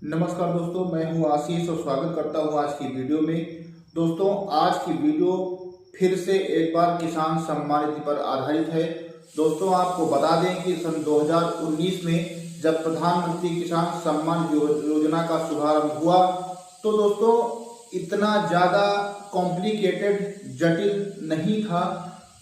नमस्कार दोस्तों, मैं हूं आशीष और स्वागत करता हूं आज की वीडियो में। दोस्तों, आज की वीडियो फिर से एक बार किसान सम्मान निधि पर आधारित है। दोस्तों, आपको बता दें कि सन 2019 में जब प्रधानमंत्री किसान सम्मान योजना का शुभारंभ हुआ तो दोस्तों इतना ज़्यादा कॉम्प्लिकेटेड जटिल नहीं था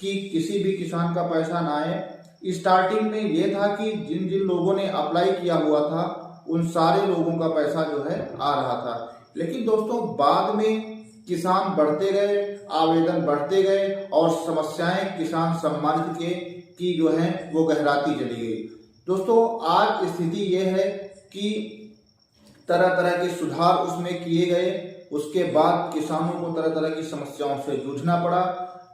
कि किसी भी किसान का पैसा ना आए। स्टार्टिंग में ये था कि जिन जिन लोगों ने अप्लाई किया हुआ था उन सारे लोगों का पैसा जो है आ रहा था। लेकिन दोस्तों बाद में किसान बढ़ते गए, आवेदन बढ़ते गए और समस्याएं किसान सम्मान निधि की जो है वो गहराती चली गई। दोस्तों आज स्थिति ये है कि तरह तरह के सुधार उसमें किए गए, उसके बाद किसानों को तरह तरह की समस्याओं से जूझना पड़ा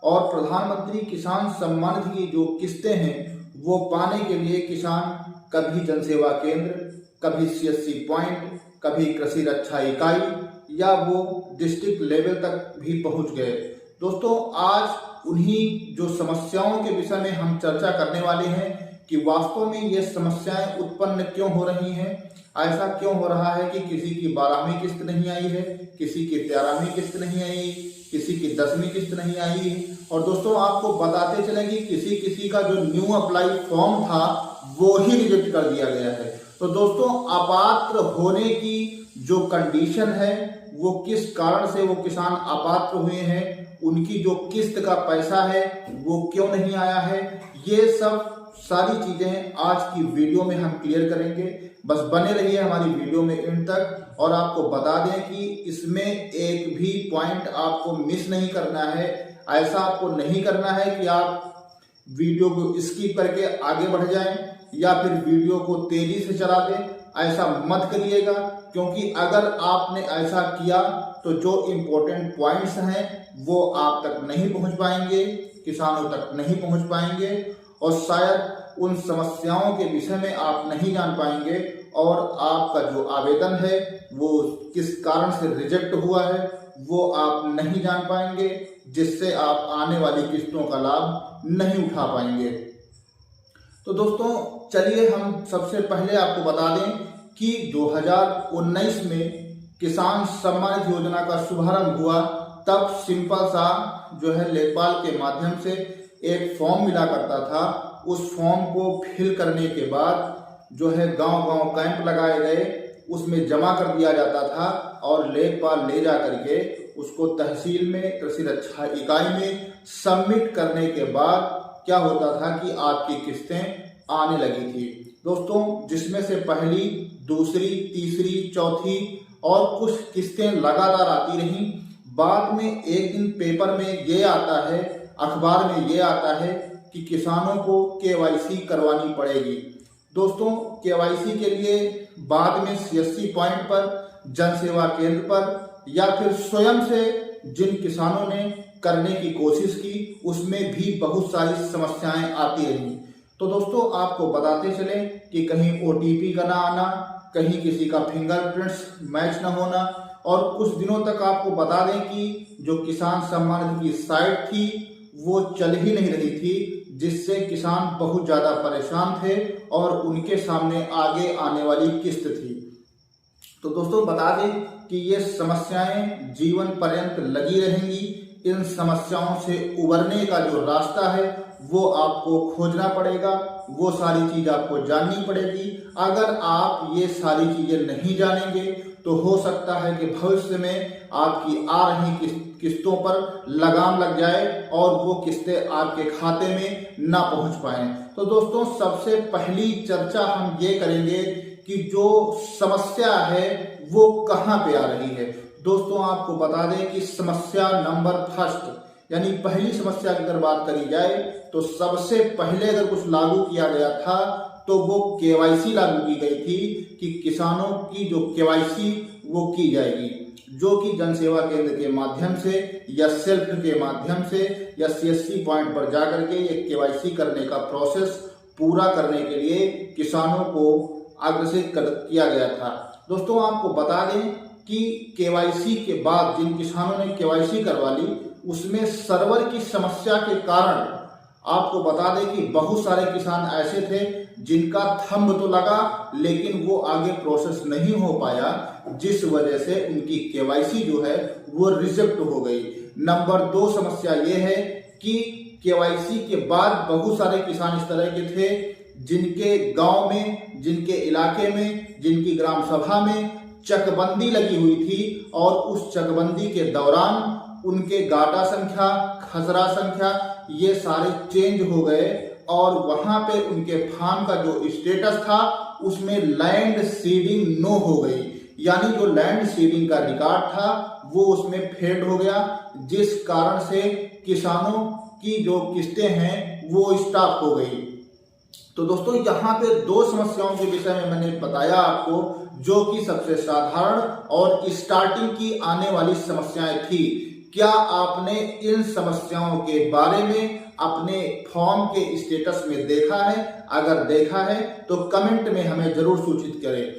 और प्रधानमंत्री किसान सम्मान निधि की जो किस्तें हैं वो पाने के लिए किसान कभी जनसेवा केंद्र, कभी CSC पॉइंट, कभी कृषि रक्षा इकाई या वो डिस्ट्रिक्ट लेवल तक भी पहुंच गए। दोस्तों आज उन्हीं जो समस्याओं के विषय में हम चर्चा करने वाले हैं कि वास्तव में ये समस्याएं उत्पन्न क्यों हो रही हैं। ऐसा क्यों हो रहा है कि किसी की 12वीं किस्त नहीं आई है, किसी की 13वीं किस्त नहीं आई, किसी की 10वीं किस्त नहीं आई है। और दोस्तों आपको बताते चले कि किसी किसी का जो न्यू अप्लाई फॉर्म था वो ही रिजेक्ट कर दिया गया है। तो दोस्तों अपात्र होने की जो कंडीशन है वो किस कारण से वो किसान अपात्र हुए हैं, उनकी जो किस्त का पैसा है वो क्यों नहीं आया है, ये सब सारी चीजें आज की वीडियो में हम क्लियर करेंगे। बस बने रहिए हमारी वीडियो में एंड तक। और आपको बता दें कि इसमें एक भी पॉइंट आपको मिस नहीं करना है। ऐसा आपको नहीं करना है कि आप वीडियो को स्किप करके आगे बढ़ जाएं या फिर वीडियो को तेजी से चला दें। ऐसा मत करिएगा, क्योंकि अगर आपने ऐसा किया तो जो इम्पोर्टेंट पॉइंट्स हैं वो आप तक नहीं पहुंच पाएंगे, किसानों तक नहीं पहुंच पाएंगे और शायद उन समस्याओं के विषय में आप नहीं जान पाएंगे और आपका जो आवेदन है वो किस कारण से रिजेक्ट हुआ है वो आप नहीं जान पाएंगे, जिससे आप आने वाली किस्तों का लाभ नहीं उठा पाएंगे। तो दोस्तों चलिए हम सबसे पहले आपको बता दें कि 2019 में किसान सम्मान निधि योजना का शुभारंभ हुआ। तब सिंपल सा जो है लेखपाल के माध्यम से एक फॉर्म मिला करता था। उस फॉर्म को फिल करने के बाद जो है गांव गांव कैंप लगाए गए, उसमें जमा कर दिया जाता था और लेखपाल ले जा करके उसको तहसील में, कृषि रक्षा इकाई में सबमिट करने के बाद क्या होता था कि आपकी किस्तें आने लगी थी। दोस्तों जिसमें से पहली, दूसरी, तीसरी, चौथी और कुछ किस्तें लगातार आती रहीं। बाद में एक दिन पेपर में ये आता है, अखबार में ये आता है कि किसानों को KYC करवानी पड़ेगी। दोस्तों KYC के लिए बाद में CSC पॉइंट पर, जनसेवा केंद्र पर या फिर स्वयं से जिन किसानों ने करने की कोशिश की उसमें भी बहुत सारी समस्याएं आती रही। तो दोस्तों आपको बताते चले कि कहीं OTP का ना आना, कहीं किसी का फिंगरप्रिंट्स मैच ना होना और कुछ दिनों तक आपको बता दें कि जो किसान सम्मान निधि की साइट थी वो चल ही नहीं रही थी, जिससे किसान बहुत ज्यादा परेशान थे और उनके सामने आगे आने वाली किस्त थी। तो दोस्तों बता दें कि ये समस्याएं जीवन पर्यंत लगी रहेंगी। इन समस्याओं से उबरने का जो रास्ता है वो आपको खोजना पड़ेगा, वो सारी चीज आपको जाननी पड़ेगी। अगर आप ये सारी चीजें नहीं जानेंगे तो हो सकता है कि भविष्य में आपकी आ रही किस्तों पर लगाम लग जाए और वो किस्तें आपके खाते में ना पहुंच पाए। तो दोस्तों सबसे पहली चर्चा हम ये करेंगे कि जो समस्या है वो कहाँ पे आ रही है। दोस्तों आपको बता दें कि समस्या नंबर फर्स्ट यानी पहली समस्या की अगर बात करी जाए तो सबसे पहले अगर कुछ लागू किया गया था तो वो KYC लागू की गई थी कि किसानों की जो KYC वो की जाएगी, जो कि जनसेवा केंद्र के माध्यम से या सेल्फ के माध्यम से या CSC पॉइंट पर जाकर के ये KYC करने का प्रोसेस पूरा करने के लिए किसानों को अग्रसित किया गया था। दोस्तों आपको बता दें कि KYC के बाद जिन किसानों ने KYC करवा ली उसमें सर्वर की समस्या के कारण आपको बता दें कि बहुत सारे किसान ऐसे थे जिनका थंब तो लगा लेकिन वो आगे प्रोसेस नहीं हो पाया, जिस वजह से उनकी केवाईसी जो है वो रिजेक्ट हो गई। नंबर 2 समस्या ये है कि केवाईसी के बाद बहुत सारे किसान इस तरह के थे जिनके गांव में, जिनके इलाके में, जिनकी ग्राम सभा में चकबंदी लगी हुई थी और उस चकबंदी के दौरान उनके गाटा संख्या, खसरा संख्या ये सारे चेंज हो गए और वहां पे उनके फार्म का जो स्टेटस था उसमें लैंड सीडिंग नो हो गई, यानी जो लैंड सीडिंग का रिकॉर्ड था वो उसमें फेड हो गया, जिस कारण से किसानों की जो किस्तें हैं वो स्टॉप हो गई। तो दोस्तों यहाँ पे 2 समस्याओं के विषय में मैंने बताया आपको, जो कि सबसे साधारण और स्टार्टिंग की आने वाली समस्याएं थी। क्या आपने इन समस्याओं के बारे में अपने फॉर्म के स्टेटस में देखा है? अगर देखा है तो कमेंट में हमें जरूर सूचित करें।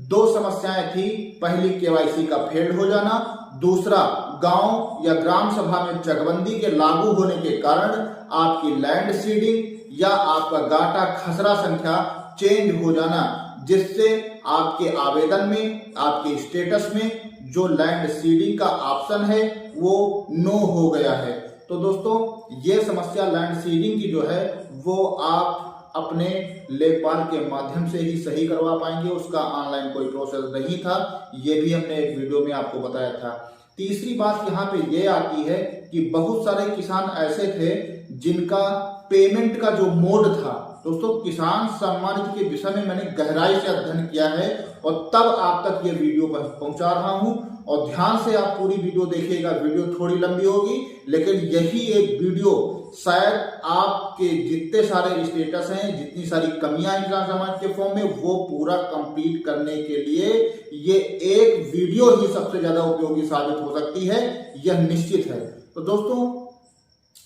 2 समस्याएं थी, पहली केवाईसी का फेल हो जाना, दूसरा गांव या ग्राम सभा में चकबंदी के लागू होने के कारण आपकी लैंड सीडिंग या आपका गाटा खसरा संख्या चेंज हो जाना, जिससे आपके आवेदन में, आपके स्टेटस में जो लैंड सीडिंग का ऑप्शन है वो नो हो गया है। तो दोस्तों ये समस्या लैंड सीडिंग की जो है वो आप अपने लेखपाल के माध्यम से ही सही करवा पाएंगे, उसका ऑनलाइन कोई प्रोसेस नहीं था, ये भी हमने एक वीडियो में आपको बताया था। तीसरी बात यहाँ पे ये आती है कि बहुत सारे किसान ऐसे थे जिनका पेमेंट का जो मोड था, दोस्तों किसान सम्मान निधि के विषय में मैंने गहराई से अध्ययन किया है और तब आप तक ये वीडियो पहुंचा रहा हूं, और ध्यान से आप पूरी वीडियो देखिएगा। वीडियो थोड़ी लंबी होगी लेकिन यही एक वीडियो शायद आपके जितने सारे स्टेटस हैं, जितनी सारी कमियां हैं किसान सम्मान के फॉर्म में, वो पूरा कंप्लीट करने के लिए ये एक वीडियो ही सबसे ज्यादा उपयोगी साबित हो सकती है, यह निश्चित है। तो दोस्तों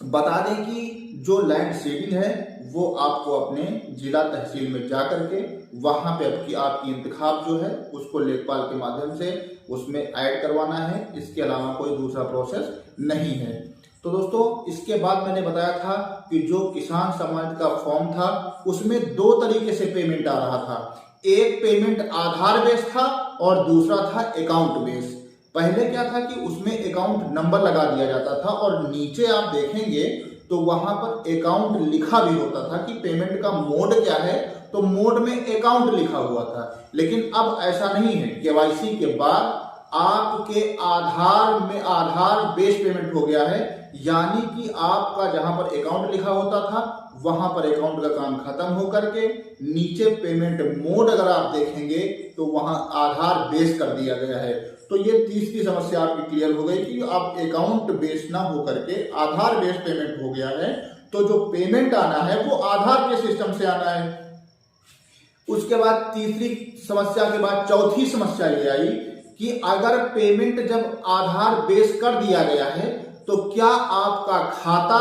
बता दें कि जो लैंड सीडिंग है वो आपको अपने जिला तहसील में जाकर के वहां पे आपकी इंतखाब जो है उसको लेखपाल के माध्यम से उसमें ऐड करवाना है, इसके अलावा कोई दूसरा प्रोसेस नहीं है। तो दोस्तों इसके बाद मैंने बताया था कि जो किसान सम्मान का फॉर्म था उसमें 2 तरीके से पेमेंट आ रहा था। एक पेमेंट आधार बेस था और दूसरा था अकाउंट बेस। पहले क्या था कि उसमें अकाउंट नंबर लगा दिया जाता था और नीचे आप देखेंगे तो वहां पर अकाउंट लिखा भी होता था कि पेमेंट का मोड क्या है, तो मोड में अकाउंट लिखा हुआ था। लेकिन अब ऐसा नहीं है, केवाईसी के बाद आपके आधार बेस पेमेंट हो गया है, यानी कि आपका जहां पर अकाउंट लिखा होता था वहां पर अकाउंट का काम खत्म होकर के नीचे पेमेंट मोड अगर आप देखेंगे तो वहां आधार बेस कर दिया गया है। तो ये तीसरी समस्या आपकी क्लियर हो गई कि आप अकाउंट बेस ना होकर के आधार बेस पेमेंट हो गया है, तो जो पेमेंट आना है वो आधार के सिस्टम से आना है। उसके बाद तीसरी समस्या के बाद चौथी समस्या ये आई कि अगर पेमेंट जब आधार बेस कर दिया गया है तो क्या आपका खाता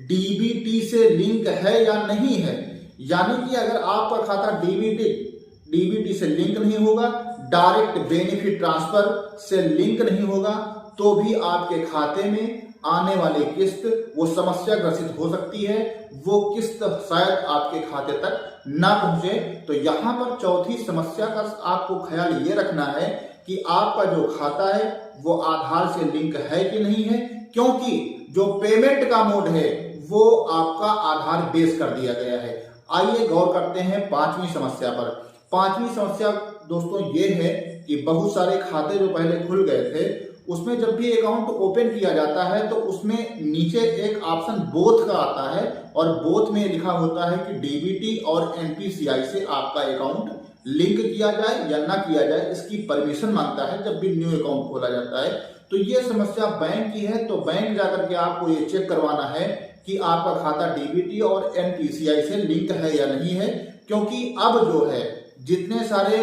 डीबीटी से लिंक है या नहीं है। यानी कि अगर आपका खाता डीबीटी से लिंक नहीं होगा, डायरेक्ट बेनिफिट ट्रांसफर से लिंक नहीं होगा, तो भी आपके खाते में आने वाली किस्त वो समस्या ग्रसित हो सकती है, वो किस्त शायद आपके खाते तक ना पहुंचे। तो यहां पर चौथी समस्या का आपको ख्याल ये रखना है कि आपका जो खाता है वो आधार से लिंक है कि नहीं है, क्योंकि जो पेमेंट का मोड है वो आपका आधार बेस कर दिया गया है। आइए गौर करते हैं 5वीं समस्या पर। 5वीं समस्या दोस्तों ये है कि बहुत सारे खाते जो पहले खुल गए थे उसमें जब भी अकाउंट ओपन किया जाता है तो उसमें नीचे एक ऑप्शन बोथ का आता है और बोथ में लिखा होता है कि डीबीटी और एनपीसीआई से आपका अकाउंट लिंक किया जाए या ना किया जाए, इसकी परमिशन मांगता है जब भी न्यू अकाउंट खोला जाता है। तो ये समस्या बैंक की है, तो बैंक जाकर के आपको ये चेक करवाना है कि आपका खाता डीबीटी और एनपीसीआई से लिंक है या नहीं है, क्योंकि अब जो है जितने सारे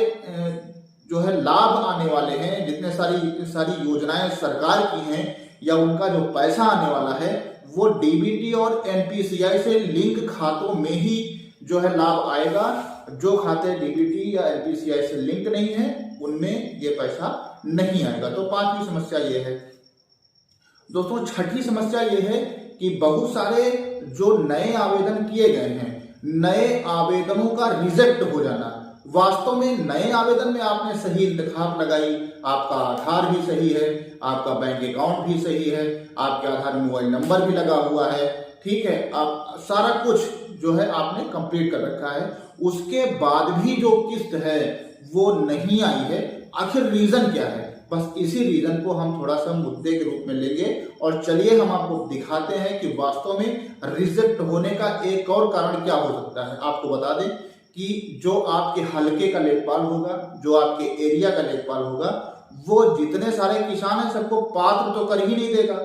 जो है लाभ आने वाले हैं, जितने सारी योजनाएं सरकार की हैं या उनका जो पैसा आने वाला है वो डीबीटी और एनपीसीआई से लिंक खातों में ही जो है लाभ आएगा। जो खाते डीबीटी या एनपीसीआई से लिंक नहीं है उनमें ये पैसा नहीं आएगा। तो 5वीं समस्या ये है। दोस्तों 6ठी समस्या ये है कि बहुत सारे जो नए आवेदन किए गए हैं, नए आवेदनों का रिजेक्ट हो जाना। वास्तव में नए आवेदन में आपने सही इंतखाब लगाई, आपका आधार भी सही है, आपका बैंक अकाउंट भी सही है, आपके आधार में मोबाइल नंबर भी लगा हुआ है, ठीक है, आप सारा कुछ जो है आपने कंप्लीट कर रखा है, उसके बाद भी जो किस्त है वो नहीं आई है। आखिर रीजन क्या है? बस इसी रीजन को हम थोड़ा सा मुद्दे के रूप में लेंगे और चलिए हम आपको दिखाते हैं कि वास्तव में रिजेक्ट होने का एक और कारण क्या हो सकता है। आपको बता दें कि जो आपके हलके का लेखपाल होगा, जो आपके एरिया का लेखपाल होगा, वो जितने सारे किसान हैं सबको पात्र तो कर ही नहीं देगा,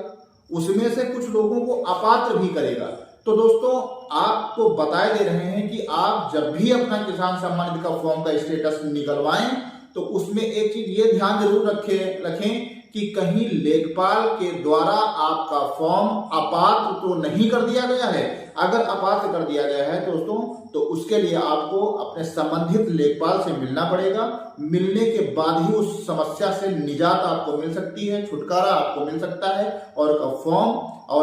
उसमें से कुछ लोगों को अपात्र भी करेगा। तो दोस्तों आपको बताए दे रहे हैं कि आप जब भी अपना किसान सम्मान निधि का फॉर्म का स्टेटस निकलवाएं तो उसमें एक चीज ये ध्यान जरूर रखें कि कहीं लेखपाल के द्वारा आपका फॉर्म अपात्र तो नहीं कर दिया गया है। अगर अपात्र कर दिया गया है दोस्तों तो उसके लिए आपको अपने संबंधित लेखपाल से मिलना पड़ेगा। मिलने के बाद ही उस समस्या से निजात आपको मिल सकती है, छुटकारा आपको मिल सकता है और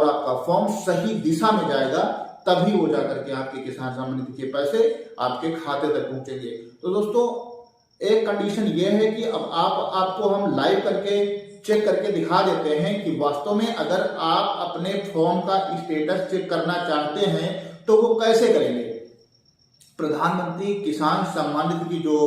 आपका फॉर्म सही दिशा में जाएगा, तभी वो जाकर के आपके किसान सम्मान निधि के पैसे आपके खाते तक पहुंचेंगे। तो दोस्तों एक कंडीशन ये है कि अब आपको हम लाइव करके चेक करके दिखा देते हैं कि वास्तव में अगर आप अपने फॉर्म का स्टेटस चेक करना चाहते हैं तो वो कैसे करेंगे। प्रधानमंत्री किसान सम्मान निधि की जो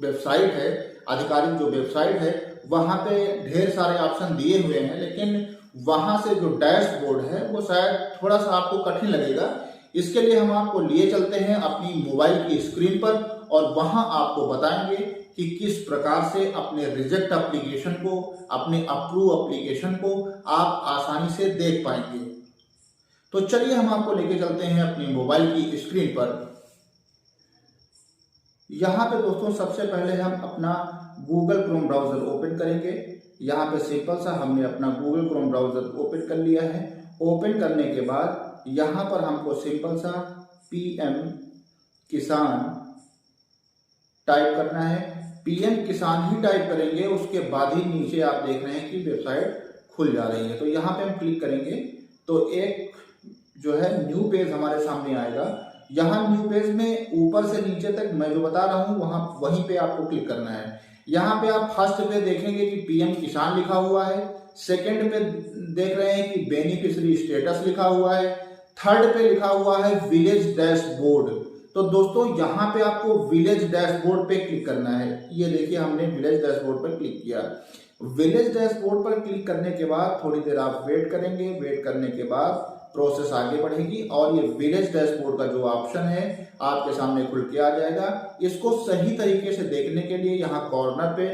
वेबसाइट है, आधिकारिक जो वेबसाइट है, वहां पे ढेर सारे ऑप्शन दिए हुए हैं, लेकिन वहां से जो डैशबोर्ड है वो शायद थोड़ा सा आपको कठिन लगेगा। इसके लिए हम आपको लिए चलते हैं अपनी मोबाइल की स्क्रीन पर और वहां आपको बताएंगे कि किस प्रकार से अपने रिजेक्ट एप्लीकेशन को, अपने अप्रूव एप्लीकेशन को आप आसानी से देख पाएंगे। तो चलिए हम आपको लेके चलते हैं अपनी मोबाइल की स्क्रीन पर। यहां पे दोस्तों सबसे पहले हम अपना गूगल क्रोम ब्राउजर ओपन करेंगे। यहाँ पे सिंपल सा हमने अपना गूगल क्रोम ब्राउजर ओपन कर लिया है। ओपन करने के बाद यहाँ पर हमको सिंपल सा PM किसान टाइप करना है। PM किसान ही टाइप करेंगे, उसके बाद ही नीचे आप देख रहे हैं कि वेबसाइट खुल जा रही है। तो यहाँ पे हम क्लिक करेंगे तो एक जो है न्यू पेज हमारे सामने आएगा। यहाँ न्यू पेज में ऊपर से नीचे तक मैं जो बता रहा हूँ वहीं पे आपको क्लिक करना है। यहाँ पे आप फर्स्ट पे देखेंगे कि PM किसान लिखा हुआ है, सेकंड पे देख रहे हैं कि बेनिफिशियरी स्टेटस लिखा हुआ है, थर्ड पे लिखा हुआ है विलेज डैशबोर्ड। तो दोस्तों यहाँ पे आपको विलेज डैशबोर्ड पे क्लिक करना है। ये देखिए हमने विलेज डैशबोर्ड पर क्लिक किया। विलेज डैशबोर्ड पर क्लिक करने के बाद थोड़ी देर आप वेट करेंगे। वेट करने के बाद प्रोसेस आगे बढ़ेगी और ये विलेज डैशबोर्ड का जो ऑप्शन है आपके सामने खुल के आ जाएगा। इसको सही तरीके से देखने के लिए यहाँ कॉर्नर पे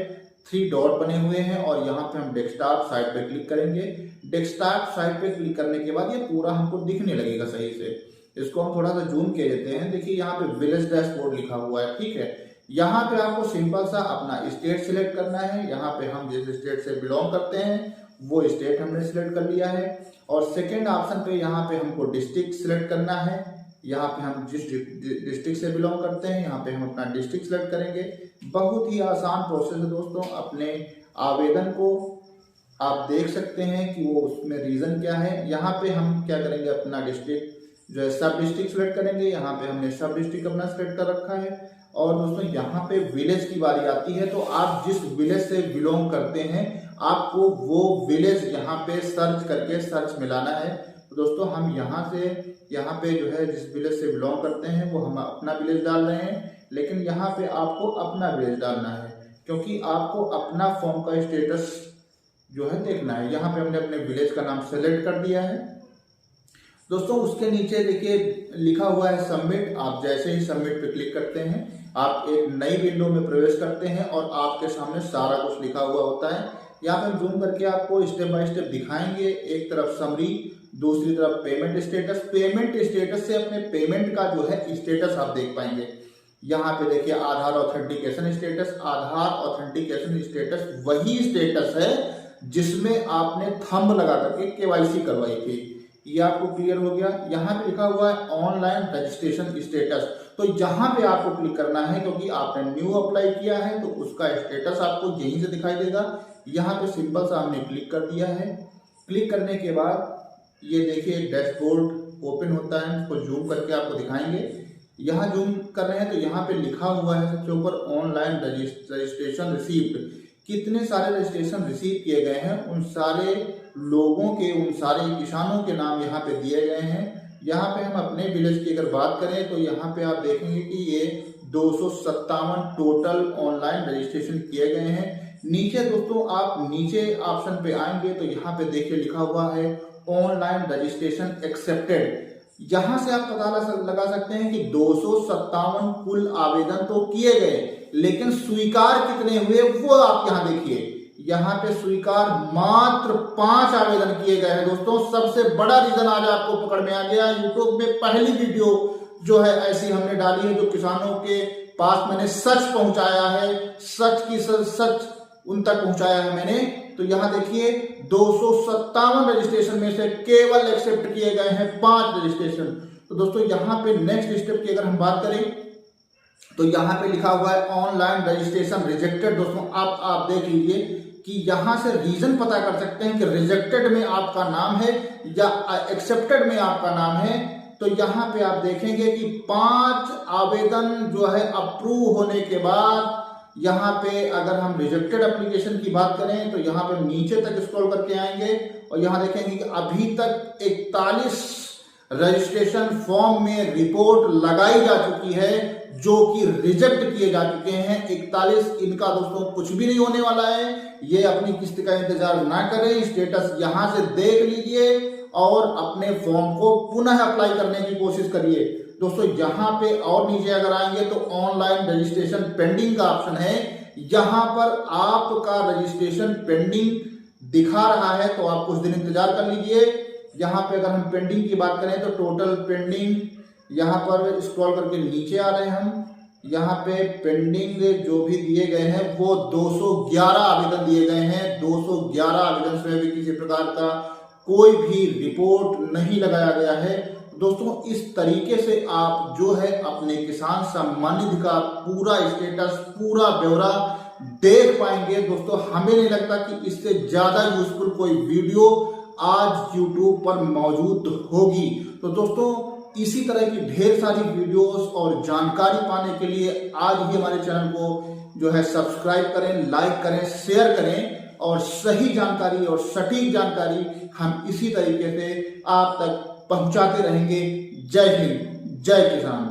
3 डॉट बने हुए हैं और यहाँ पे हम डेस्कटॉप साइट पे क्लिक करेंगे। डेस्कटॉप साइट पे क्लिक करने के बाद ये पूरा हमको दिखने लगेगा सही से। इसको हम थोड़ा सा जूम कर देते हैं। देखिए यहाँ पे विलेज डैशबोर्ड लिखा हुआ है, ठीक है। यहाँ पे आपको सिंपल सा अपना स्टेट सिलेक्ट करना है। यहाँ पे हम जिस स्टेट से बिलोंग करते हैं वो स्टेट हमने सिलेक्ट कर लिया है और सेकेंड ऑप्शन पे यहाँ पे हमको डिस्ट्रिक्ट सिलेक्ट करना है। यहाँ पे हम जिस डिस्ट्रिक्ट से बिलोंग करते हैं यहाँ पे हम अपना डिस्ट्रिक्ट सिलेक्ट करेंगे। बहुत ही आसान प्रोसेस है दोस्तों। अपने आवेदन को आप देख सकते हैं कि वो उसमें रीजन क्या है। यहाँ पे हम क्या करेंगे, अपना डिस्ट्रिक्ट जो है सब डिस्ट्रिक्ट सिलेक्ट करेंगे। यहाँ पे हमने सब डिस्ट्रिक्ट अपना सिलेक्ट कर रखा है और दोस्तों यहाँ पे विलेज की बारी आती है। तो आप जिस विलेज से बिलोंग करते हैं आपको वो विलेज यहाँ पे सर्च करके सर्च मिलाना है। तो दोस्तों हम यहाँ पे जो है जिस विलेज से बिलोंग करते हैं वो हम अपना विलेज डाल रहे हैं, लेकिन यहाँ पे आपको अपना विलेज डालना है क्योंकि आपको अपना फॉर्म का स्टेटस जो है देखना है। यहाँ पे हमने अपने विलेज का नाम सेलेक्ट कर दिया है दोस्तों। उसके नीचे देखिए लिखा हुआ है सबमिट। आप जैसे ही सबमिट पे क्लिक करते हैं आप एक नई विंडो में प्रवेश करते हैं और आपके सामने सारा कुछ लिखा हुआ होता है। यहाँ पे हम जूम करके आपको स्टेप बाय स्टेप दिखाएंगे। एक तरफ समरी, दूसरी तरफ पेमेंट स्टेटस। पेमेंट स्टेटस से अपने पेमेंट का जो है स्टेटस आप देख पाएंगे। यहाँ पे देखिए आधार ऑथेंटिकेशन स्टेटस। आधार ऑथेंटिकेशन स्टेटस वही स्टेटस है जिसमें आपने थंब लगा करके KYC करवाई थी। ये आपको क्लियर हो गया। यहाँ पे लिखा हुआ है ऑनलाइन रजिस्ट्रेशन स्टेटस। तो यहाँ पे आपको क्लिक करना है क्योंकि आपने न्यू अप्लाई किया है तो उसका स्टेटस आपको यहीं से दिखाई देगा। यहाँ पे सिंपल सा हमने क्लिक कर दिया है। क्लिक करने के बाद ये देखिए डैशबोर्ड ओपन होता है, उसको जूम करके आपको दिखाएंगे। यहाँ जूम कर रहे हैं तो यहाँ पे लिखा हुआ है सबसे ऊपर ऑनलाइन रजिस्ट्रेशन रिसीव्ड। कितने सारे रजिस्ट्रेशन रिसीव किए गए हैं, उन सारे लोगों के, उन सारे किसानों के नाम यहाँ पे दिए गए हैं। यहाँ पे हम अपने विलेज की अगर बात करें तो यहाँ पे आप देखेंगे कि ये 257 टोटल ऑनलाइन रजिस्ट्रेशन किए गए हैं। नीचे दोस्तों आप नीचे ऑप्शन पे आएंगे तो यहाँ पे देखिए लिखा हुआ है ऑनलाइन रजिस्ट्रेशन एक्सेप्टेड। यहाँ से आप पता लगा सकते हैं कि 257 कुल आवेदन तो किए गए, लेकिन स्वीकार कितने हुए वो आप यहाँ देखिए। यहाँ पे स्वीकार मात्र 5 आवेदन किए गए हैं। दोस्तों सबसे बड़ा रीजन आज आपको पकड़ में आ गया। यूट्यूब में पहली वीडियो जो है ऐसी हमने डाली है जो किसानों के पास मैंने सच पहुंचाया है, सच की सच उन तक पहुंचाया है मैंने। तो यहाँ देखिए 257 रजिस्ट्रेशन में से केवल एक्सेप्ट किए गए हैं 5 रजिस्ट्रेशन। तो दोस्तों यहाँ पे नेक्स्ट स्टेप की अगर हम बात करें तो यहाँ पे लिखा हुआ है ऑनलाइन रजिस्ट्रेशन रिजेक्टेड। दोस्तों आप देख लीजिए कि यहाँ से रीजन पता कर सकते हैं कि रिजेक्टेड में आपका नाम है या एक्सेप्टेड में आपका नाम है। तो यहाँ पे आप देखेंगे कि 5 आवेदन जो है अप्रूव होने के बाद यहाँ पे अगर हम रिजेक्टेड एप्लीकेशन की बात करें तो यहाँ पे नीचे तक स्क्रॉल करके आएंगे और यहाँ देखेंगे कि अभी तक 41 रजिस्ट्रेशन फॉर्म में रिपोर्ट लगाई जा चुकी है जो कि रिजेक्ट किए जा चुके हैं 41। इनका दोस्तों कुछ भी नहीं होने वाला है। ये अपनी किस्त का इंतजार ना करें, स्टेटस यहाँ से देख लीजिए और अपने फॉर्म को पुनः अप्लाई करने की कोशिश करिए। दोस्तों यहाँ पे और नीचे अगर आएंगे तो ऑनलाइन रजिस्ट्रेशन पेंडिंग का ऑप्शन है। यहाँ पर आपका रजिस्ट्रेशन पेंडिंग दिखा रहा है तो आप कुछ दिन इंतजार कर लीजिए। यहाँ पे अगर हम पेंडिंग की बात करें तो टोटल पेंडिंग, यहाँ पर स्क्रॉल करके नीचे आ रहे हैं हम, यहाँ पे पेंडिंग जो भी दिए गए हैं वो 211 आवेदन दिए गए हैं। 211 आवेदन से भी किसी प्रकार का कोई भी रिपोर्ट नहीं लगाया गया है। दोस्तों इस तरीके से आप जो है अपने किसान सम्मान निधि का पूरा स्टेटस, पूरा ब्यौरा देख पाएंगे। दोस्तों हमें नहीं लगता कि इससे ज्यादा यूजफुल कोई वीडियो आज YouTube पर मौजूद होगी। तो दोस्तों इसी तरह की ढेर सारी वीडियोस और जानकारी पाने के लिए आज ही हमारे चैनल को जो है सब्सक्राइब करें, लाइक करें, शेयर करें और सही जानकारी और सटीक जानकारी हम इसी तरीके से आप तक पहुंचाते रहेंगे। जय हिंद, जय किसान।